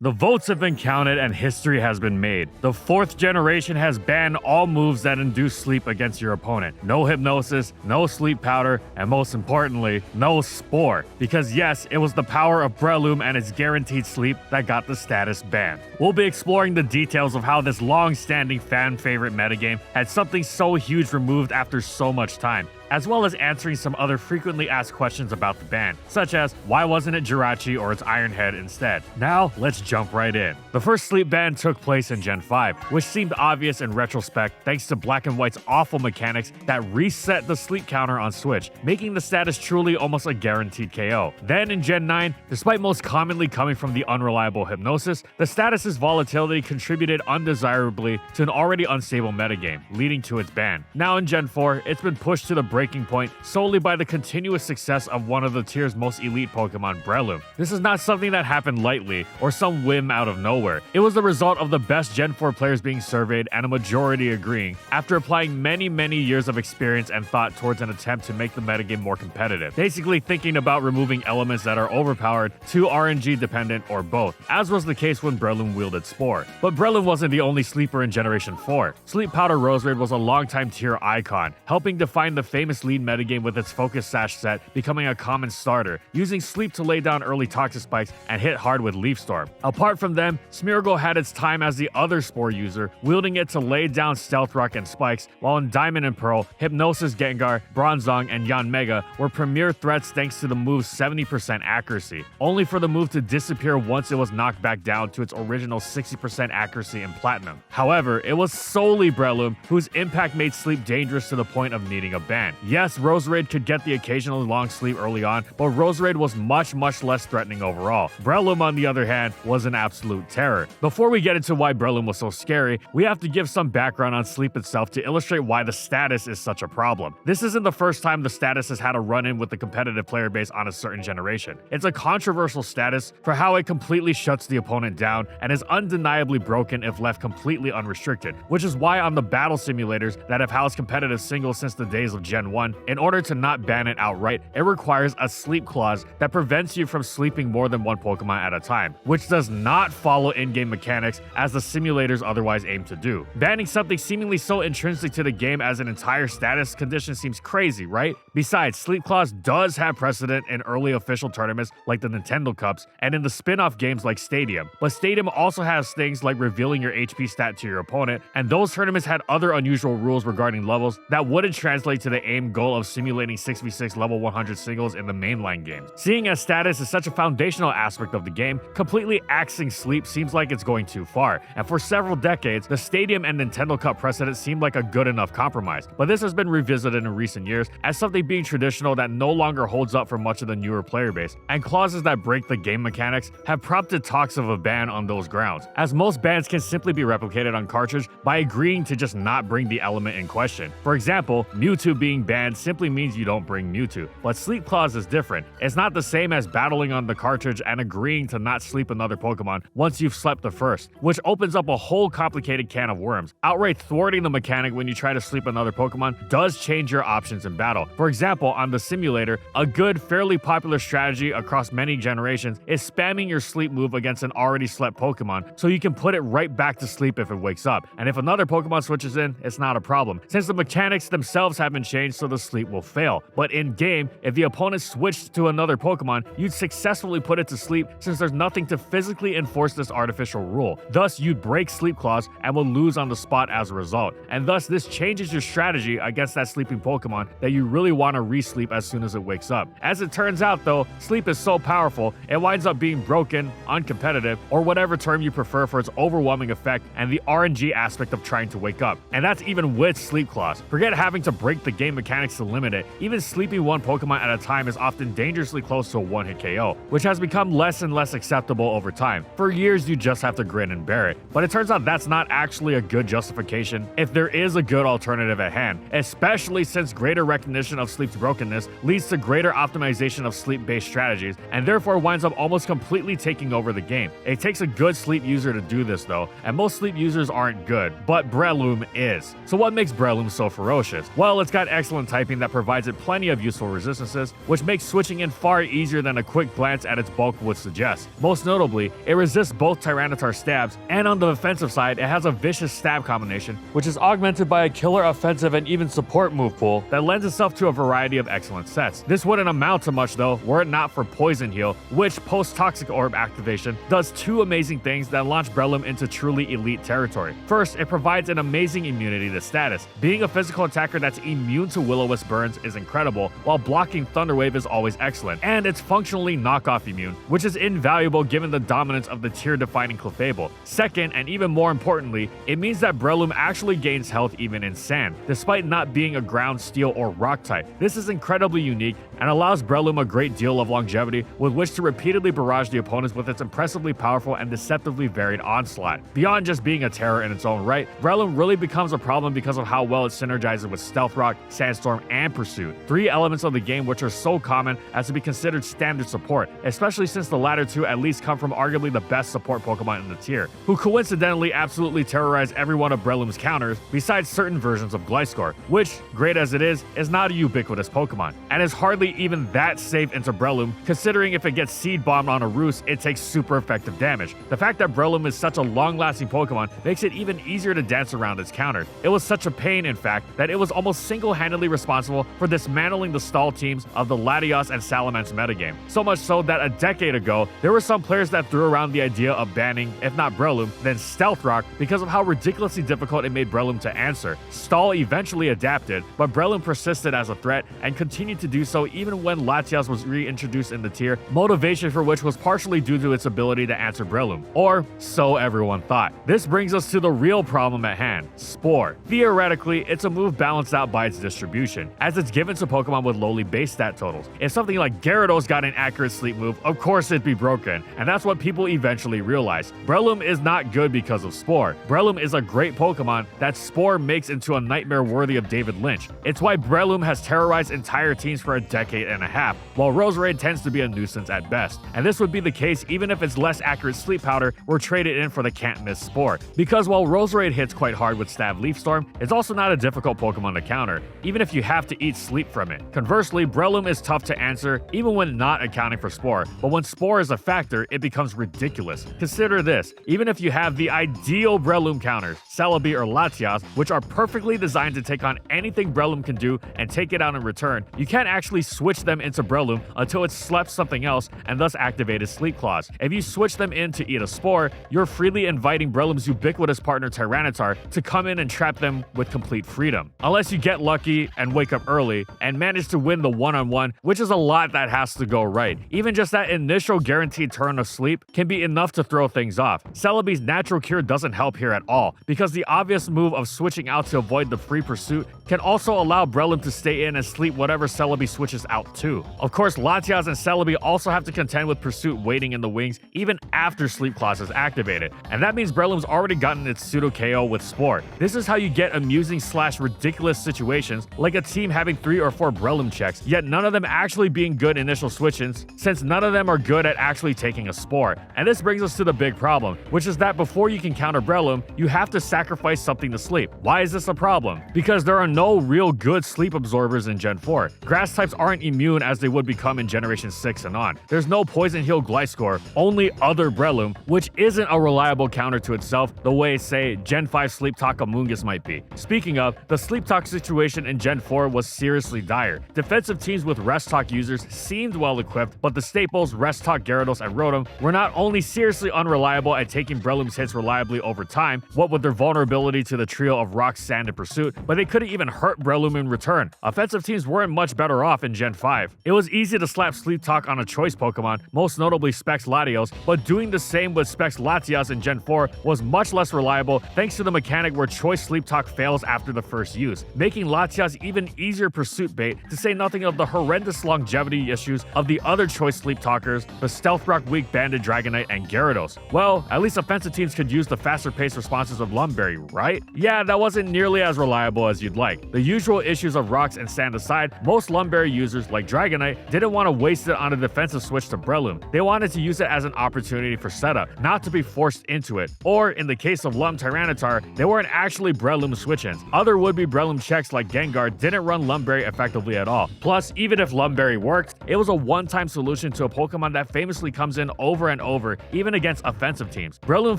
The votes have been counted and history has been made. The 4th generation has banned all moves that induce sleep against your opponent. No hypnosis, no sleep powder, and most importantly, no spore. Because yes, it was the power of Breloom and its guaranteed sleep that got the status banned. We'll be exploring the details of how this long-standing fan favorite metagame had something so huge removed after so much time, as well as answering some other frequently asked questions about the ban, such as why wasn't it Jirachi or its Iron Head instead? Now, let's jump right in. The first sleep ban took place in Gen 5, which seemed obvious in retrospect thanks to Black and White's awful mechanics that reset the sleep counter on Switch, making the status truly almost a guaranteed KO. Then in Gen 9, despite most commonly coming from the unreliable hypnosis, the status's volatility contributed undesirably to an already unstable metagame, leading to its ban. Now in Gen 4, it's been pushed to the breaking point solely by the continuous success of one of the tier's most elite Pokemon, Breloom. This is not something that happened lightly or some whim out of nowhere. It was the result of the best Gen 4 players being surveyed and a majority agreeing after applying many years of experience and thought towards an attempt to make the metagame more competitive. Basically thinking about removing elements that are overpowered, too RNG dependent, or both, as was the case when Breloom wielded Spore. But Breloom wasn't the only sleeper in Generation 4. Sleep Powder Roserade was a longtime tier icon, helping define the famous lead metagame with its Focus Sash set becoming a common starter, using Sleep to lay down early Toxic Spikes and hit hard with Leaf Storm. Apart from them, Smeargle had its time as the other Spore user, wielding it to lay down Stealth Rock and Spikes, while in Diamond and Pearl, Hypnosis Gengar, Bronzong, and Yanmega were premier threats thanks to the move's 70% accuracy, only for the move to disappear once it was knocked back down to its original 60% accuracy in Platinum. However, it was solely Breloom whose impact made Sleep dangerous to the point of needing a ban. Yes, Roserade could get the occasional long sleep early on, but Roserade was much less threatening overall. Breloom, on the other hand, was an absolute terror. Before we get into why Breloom was so scary, we have to give some background on Sleep itself to illustrate why the status is such a problem. This isn't the first time the status has had a run-in with the competitive player base on a certain generation. It's a controversial status for how it completely shuts the opponent down and is undeniably broken if left completely unrestricted, which is why on the battle simulators that have housed competitive singles since the days of Gen 1, in order to not ban it outright, it requires a sleep clause that prevents you from sleeping more than one Pokemon at a time, which does not follow in-game mechanics as the simulators otherwise aim to do. Banning something seemingly so intrinsic to the game as an entire status condition seems crazy, right? Besides, Sleep Clause does have precedent in early official tournaments like the Nintendo Cups and in the spin-off games like Stadium, but Stadium also has things like revealing your HP stat to your opponent, and those tournaments had other unusual rules regarding levels that wouldn't translate to the aim goal of simulating 6v6 level 100 singles in the mainline games. Seeing as status is such a foundational aspect of the game, completely axing Sleep seems like it's going too far, and for several decades, the Stadium and Nintendo Cup precedent seemed like a good enough compromise, but this has been revisited in recent years as something being traditional that no longer holds up for much of the newer player base, and clauses that break the game mechanics have prompted talks of a ban on those grounds, as most bans can simply be replicated on cartridge by agreeing to just not bring the element in question. For example, Mewtwo being banned simply means you don't bring Mewtwo, but Sleep Clause is different. It's not the same as battling on the cartridge and agreeing to not sleep another Pokemon once you've slept the first, which opens up a whole complicated can of worms. Outright thwarting the mechanic when you try to sleep another Pokemon does change your options in battle. For example, on the simulator, a good, fairly popular strategy across many generations is spamming your sleep move against an already slept Pokemon so you can put it right back to sleep if it wakes up. And if another Pokemon switches in, it's not a problem, since the mechanics themselves haven't changed so the sleep will fail. But in game, if the opponent switched to another Pokemon, you'd successfully put it to sleep since there's nothing to physically enforce this artificial rule. Thus, you'd break Sleep Clause and will lose on the spot as a result. And thus, this changes your strategy against that sleeping Pokemon that you really want to re-sleep as soon as it wakes up. As it turns out though, sleep is so powerful, it winds up being broken, uncompetitive, or whatever term you prefer for its overwhelming effect and the RNG aspect of trying to wake up. And that's even with Sleep Clause. Forget having to break the game mechanics to limit it. Even sleeping one Pokemon at a time is often dangerously close to a one-hit KO, which has become less and less acceptable over time. For years, you just have to grin and bear it. But it turns out that's not actually a good justification if there is a good alternative at hand, especially since greater recognition of sleep's brokenness leads to greater optimization of sleep-based strategies, and therefore winds up almost completely taking over the game. It takes a good sleep user to do this though, and most sleep users aren't good, but Breloom is. So what makes Breloom so ferocious? Well, it's got excellent typing that provides it plenty of useful resistances, which makes switching in far easier than a quick glance at its bulk would suggest. Most notably, it resists both Tyranitar stabs, and on the offensive side, it has a vicious stab combination, which is augmented by a killer offensive and even support move pool that lends itself to a variety of excellent sets. This wouldn't amount to much though, were it not for Poison Heal, which post-Toxic Orb activation does two amazing things that launch Breloom into truly elite territory. First, it provides an amazing immunity to status. Being a physical attacker that's immune to Will-O-Wisp burns is incredible, while blocking Thunder Wave is always excellent, and it's functionally knockoff immune, which is invaluable given the dominance of the tier-defining Clefable. Second, and even more importantly, it means that Breloom actually gains health even in sand, despite not being a ground, steel, or rock type. This is incredibly unique and allows Breloom a great deal of longevity with which to repeatedly barrage the opponents with its impressively powerful and deceptively varied onslaught. Beyond just being a terror in its own right, Breloom really becomes a problem because of how well it synergizes with Stealth Rock, Sandstorm, and Pursuit, three elements of the game which are so common as to be considered standard support, especially since the latter two at least come from arguably the best support Pokemon in the tier, who coincidentally absolutely terrorize every one of Breloom's counters besides certain versions of Gliscor, which, great as it is not a ubiquitous Pokemon, and is hardly even that safe into Breloom, considering if it gets Seed Bombed on a Roost, it takes super effective damage. The fact that Breloom is such a long-lasting Pokemon makes it even easier to dance around its counters. It was such a pain, in fact, that it was almost single-handedly responsible for dismantling the stall teams of the Latios and Salamence metagame. So much so that a decade ago, there were some players that threw around the idea of banning, if not Breloom, then Stealth Rock because of how ridiculously difficult it made Breloom to answer. Stall eventually adapted, but Breloom persisted as a threat and continued to do so even when Latios was reintroduced in the tier, motivation for which was partially due to its ability to answer Breloom. Or so everyone thought. This brings us to the real problem at hand, Spore. Theoretically, it's a move balanced out by its distribution, as it's given to Pokemon with lowly base stat totals. If something like Gyarados got an accurate sleep move, of course it'd be broken, and that's what people eventually realized. Breloom is not good because of Spore. Breloom is a great Pokemon that Spore makes into a nightmare worthy of David Lynch. It's why Breloom has terrorized entire teams for a decade and a half, while Roserade tends to be a nuisance at best. And this would be the case even if its less accurate Sleep Powder were traded in for the can't-miss Spore. Because while Roserade hits quite hard with Stab Leaf Storm, it's also not a difficult Pokemon to counter, even if you have to eat sleep from it. Conversely, Breloom is tough to answer even when not accounting for Spore, but when Spore is a factor, it becomes ridiculous. Consider this, even if you have the ideal Breloom counters, Celebi or Latias, which are perfectly designed to take on anything Breloom can do and take it out in return, you can't actually switch them into Breloom until it's slept something else and thus activated Sleep Claws. If you switch them in to eat a Spore, you're freely inviting Breloom's ubiquitous partner Tyranitar to come in and trap them with complete freedom. Unless you get lucky and wake up early and manage to win the one-on-one, which is a lot that has to go right. Even just that initial guaranteed turn of sleep can be enough to throw things off. Celebi's Natural Cure doesn't help here at all, because the obvious move of switching out to avoid the free pursuit can also allow Breloom to stay in and sleep whatever Celebi switches out to. Of course, Latias and Celebi also have to contend with Pursuit waiting in the wings even after Sleep Claws is activated, and that means Breloom's already gotten its pseudo KO with Spore. This is how you get amusing / ridiculous situations like a team having 3 or 4 Breloom checks, yet none of them actually being good initial switch-ins, since none of them are good at actually taking a Spore. And this brings us to the big problem, which is that before you can counter Breloom, you have to sacrifice something to sleep. Why is this a problem? Because there are no real good sleep absorbers in Gen 4. Grass types aren't immune as they would become in Generation 6 and on. There's no Poison Heal Gliscor, only other Breloom, which isn't a reliable counter to itself the way, say, Gen 5 Sleep Talk Amoonguss might be. Speaking of, the Sleep Talk situation in Gen 4 was seriously dire. Defensive teams with Rest Talk users seemed well equipped, but the staples Rest Talk, Gyarados, and Rotom were not only seriously unreliable at taking Breloom's hits reliably over time, what with their vulnerability to the trio of Rock, Sand, and Pursuit, but they couldn't even hurt Breloom in return. Offensive teams weren't much better off in Gen 5. It was easy to slap Sleep Talk on a choice Pokemon, most notably Specs Latios, but doing the same with Specs Latias in Gen 4 was much less reliable thanks to the mechanic where choice Sleep Talk fails after the first use, making Latias even easier pursuit bait, to say nothing of the horrendous longevity issues of the other choice Sleep Talkers, the Stealth Rock weak Banded Dragonite and Gyarados. Well, at least offensive teams could use the faster paced responses of Lumberry, right? Yeah, that wasn't nearly as reliable as you'd like. The usual issues of rocks and sand aside, most Lumberry users users like Dragonite didn't want to waste it on a defensive switch to Breloom. They wanted to use it as an opportunity for setup, not to be forced into it. Or, in the case of Lum Tyranitar, they weren't actually Breloom switch-ins. Other would-be Breloom checks like Gengar didn't run Lumberry effectively at all. Plus, even if Lumberry worked, it was a one-time solution to a Pokemon that famously comes in over and over, even against offensive teams. Breloom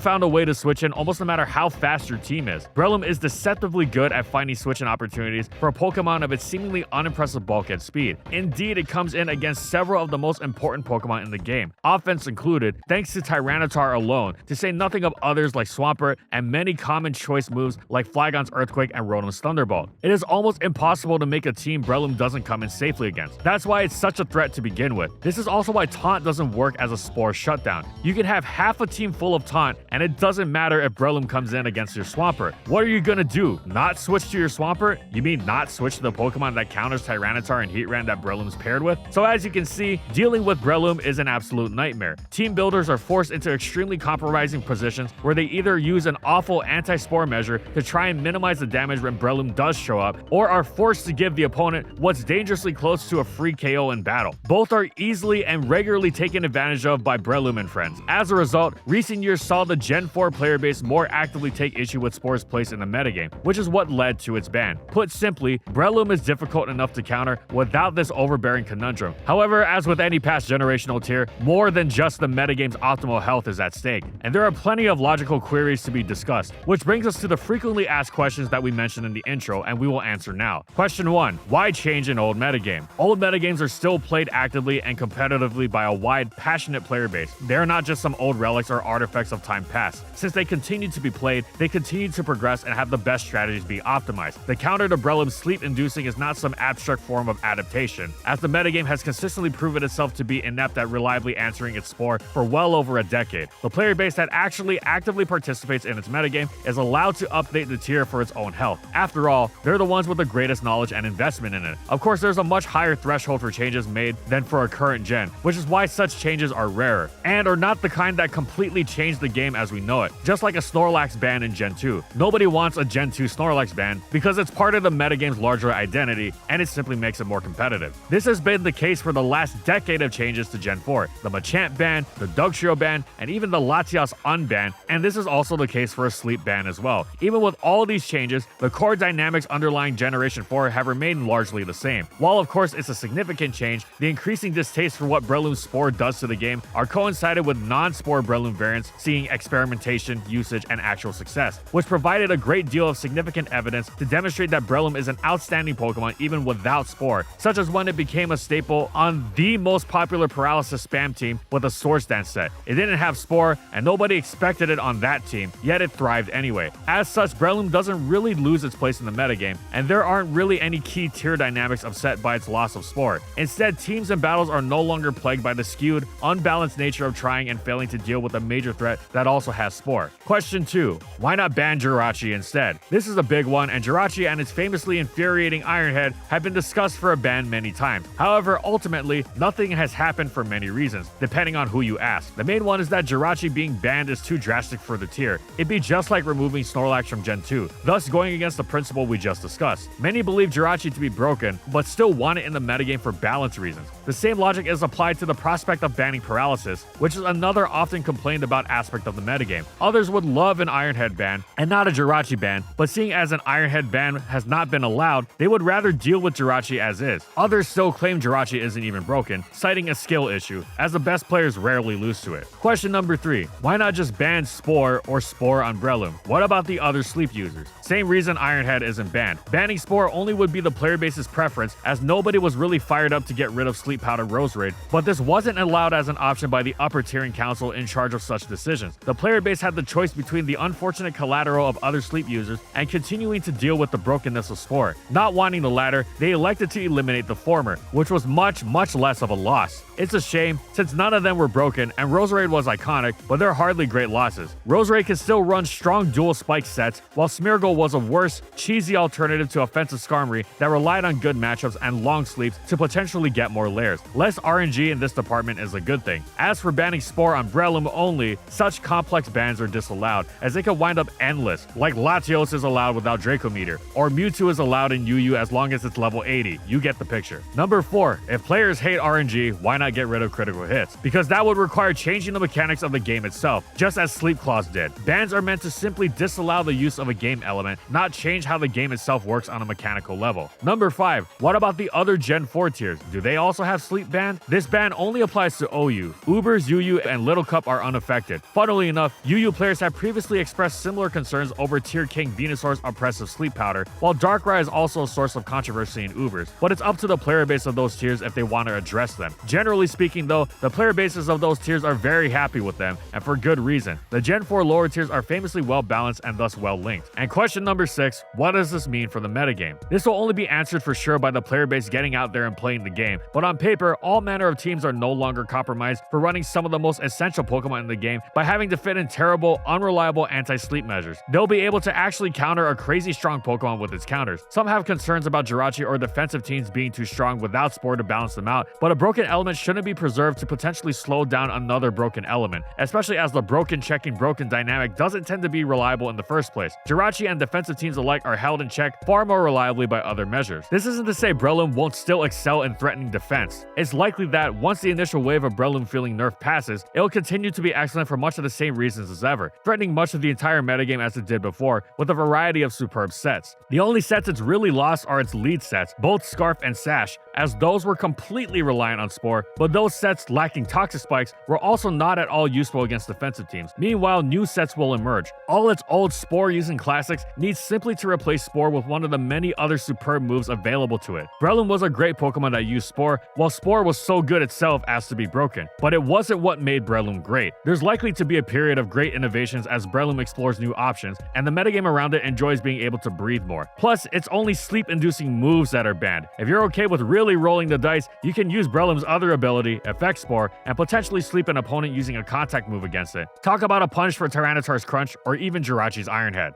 found a way to switch in almost no matter how fast your team is. Breloom is deceptively good at finding switch-in opportunities for a Pokemon of its seemingly unimpressive bulk and speed. Indeed, it comes in against several of the most important Pokemon in the game, offense included, thanks to Tyranitar alone, to say nothing of others like Swampert and many common choice moves like Flygon's Earthquake and Rotom's Thunderbolt. It is almost impossible to make a team Breloom doesn't come in safely against. That's why it's such a threat to begin with. This is also why Taunt doesn't work as a Spore shutdown. You can have half a team full of Taunt, and it doesn't matter if Breloom comes in against your Swampert. What are you gonna do? Not switch to your Swampert? You mean not switch to the Pokemon that counters Tyranitar and Heatran that Breloom's paired with? So as you can see, dealing with Breloom is an absolute nightmare. Team builders are forced into extremely compromising positions where they either use an awful anti-spore measure to try and minimize the damage when Breloom does show up, or are forced to give the opponent what's dangerously close to a free KO in battle. Both are easily and regularly taken advantage of by Breloom and friends. As a result, recent years saw the Gen 4 player base more actively take issue with Spore's place in the metagame, which is what led to its ban. Put simply, Breloom is difficult enough to counter without this overbearing conundrum. However, as with any past generational tier, more than just the metagame's optimal health is at stake, and there are plenty of logical queries to be discussed, which brings us to the frequently asked questions that we mentioned in the intro, and we will answer now. Question 1. Why change an old metagame? Old metagames are still played actively and competitively by a wide, passionate player base. They are not just some old relics or artifacts of time past. Since they continue to be played, they continue to progress and have the best strategies be optimized. The counter to Breloom's sleep-inducing is not some abstract form of adaptation, as the metagame has consistently proven itself to be inept at reliably answering its Spore for well over a decade. The player base that actually actively participates in its metagame is allowed to update the tier for its own health. After all, they're the ones with the greatest knowledge and investment in it. Of course, there's a much higher threshold for changes made than for a current gen, which is why such changes are rarer, and are not the kind that completely change the game as we know it. Just like a Snorlax ban in Gen 2. Nobody wants a Gen 2 Snorlax ban because it's part of the metagame's larger identity, and it simply makes it more competitive. This has been the case for the last decade of changes to Gen 4. The Machamp ban, the Dugtrio ban, and even the Latias unban, and this is also the case for a Sleep ban as well. Even with all of these changes, the core dynamics underlying Generation 4 have remained largely the same. While of course it's a significant change, the increasing distaste for what Breloom's Spore does to the game are coincided with non-Spore Breloom variants seeing experimentation, usage, and actual success, which provided a great deal of significant evidence to demonstrate that Breloom is an outstanding Pokemon even without Spore, such as when it became a staple on the most popular Paralysis spam team with a Swords Dance set. It didn't have Spore, and nobody expected it on that team, yet it thrived anyway. As such, Breloom doesn't really lose its place in the metagame, and there aren't really any key tier dynamics upset by its loss of Spore. Instead, teams and battles are no longer plagued by the skewed, unbalanced nature of trying and failing to deal with a major threat that also has Spore. Question 2. Why not ban Jirachi instead? This is a big one, and Jirachi and its famously infuriating Iron Head have been discussed for a ban many times. However, ultimately, nothing has happened for many reasons, depending on who you ask. The main one is that Jirachi being banned is too drastic for the tier. It'd be just like removing Snorlax from Gen 2, thus going against the principle we just discussed. Many believe Jirachi to be broken, but still want it in the metagame for balance reasons. The same logic is applied to the prospect of banning Paralysis, which is another often complained about aspect of the metagame. Others would love an Iron Head ban, and not a Jirachi ban, but seeing as an Iron Head ban has not been allowed, they would rather deal with Jirachi as is. Others still claim Jirachi isn't even broken, citing a skill issue, as the best players rarely lose to it. Question number 3. Why not just ban Spore or Spore on Breloom? What about the other sleep users? Same reason Iron Head isn't banned. Banning Spore only would be the player base's preference, as nobody was really fired up to get rid of Sleep Powder Roserade, but this wasn't allowed as an option by the upper tiering council in charge of such decisions. The player base had the choice between the unfortunate collateral of other sleep users and continuing to deal with the brokenness of Spore. Not wanting the latter, they elected to eliminate the former, which was much less of a loss. It's a shame, since none of them were broken and Roserade was iconic, but they're hardly great losses. Roserade can still run strong dual spike sets, while Smeargle was a worse, cheesy alternative to offensive Skarmory that relied on good matchups and long sleeps to potentially get more layers. Less RNG in this department is a good thing. As for banning Spore on Breloom only, such complex bans are disallowed, as they could wind up endless, like Latios is allowed without Draco Meter, or Mewtwo is allowed in UU as long as it's level 80. You get the picture. picture. Number 4, if players hate RNG, why not get rid of critical hits? Because that would require changing the mechanics of the game itself, just as Sleep Clause did. Bans are meant to simply disallow the use of a game element, not change how the game itself works on a mechanical level. Number 5, what about the other Gen 4 tiers? Do they also have sleep ban? This ban only applies to OU. Ubers, UU, and Little Cup are unaffected. Funnily enough, UU players have previously expressed similar concerns over Tier King Venusaur's oppressive sleep powder, while Darkrai is also a source of controversy in Ubers, but it's up to the player base of those tiers if they want to address them. Generally speaking though, the player bases of those tiers are very happy with them, and for good reason. The Gen 4 lower tiers are famously well balanced and thus well linked. And question number 6, what does this mean for the metagame? This will only be answered for sure by the player base getting out there and playing the game, but on paper, all manner of teams are no longer compromised for running some of the most essential Pokemon in the game by having to fit in terrible, unreliable anti-sleep measures. They'll be able to actually counter a crazy strong Pokemon with its counters. Some have concerns about Jirachi or defensive teams being too strong without Spore to balance them out, but a broken element shouldn't be preserved to potentially slow down another broken element, especially as the broken checking broken dynamic doesn't tend to be reliable in the first place. Jirachi and defensive teams alike are held in check far more reliably by other measures. This isn't to say Breloom won't still excel in threatening defense. It's likely that once the initial wave of Breloom feeling nerf passes, it'll continue to be excellent for much of the same reasons as ever, threatening much of the entire metagame as it did before, with a variety of superb sets. The only sets it's really lost are its lead sets, both Scarf and Sash, as those were completely reliant on Spore, but those sets lacking Toxic Spikes were also not at all useful against defensive teams. Meanwhile, new sets will emerge. All its old Spore using classics needs simply to replace Spore with one of the many other superb moves available to it. Breloom was a great Pokemon that used Spore, while Spore was so good itself as to be broken, but it wasn't what made Breloom great. There's likely to be a period of great innovations as Breloom explores new options, and the metagame around it enjoys being able to breathe more. Plus, it's only sleep-inducing moves that are banned. If you're okay with really rolling the dice, you can use Breloom's other ability, Effect Spore, and potentially sleep an opponent using a contact move against it. Talk about a punch for Tyranitar's Crunch or even Jirachi's Iron Head.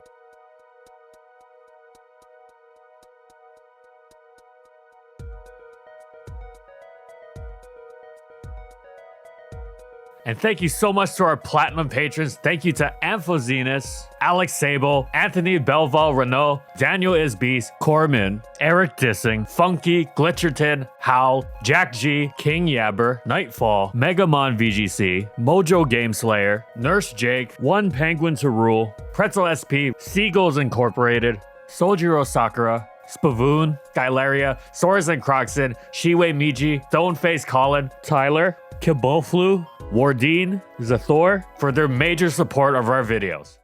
And thank you so much to our Platinum patrons. Thank you to Amphozenus, Alex Sable, Anthony Belval Renault, Daniel Isbeast, Corman, Eric Dissing, Funky, Glitcherton, Howl, Jack G, King Yabber, Nightfall, Megamon VGC, Mojo Game Slayer, Nurse Jake, One Penguin to Rule, Pretzel SP, Seagulls Incorporated, Sojiro Sakura, Spavoon, Skylaria, Soras and Croxon, Shiwei Miji, Stoneface Colin, Tyler, Kiboflu, Wardine, Zathor for their major support of our videos.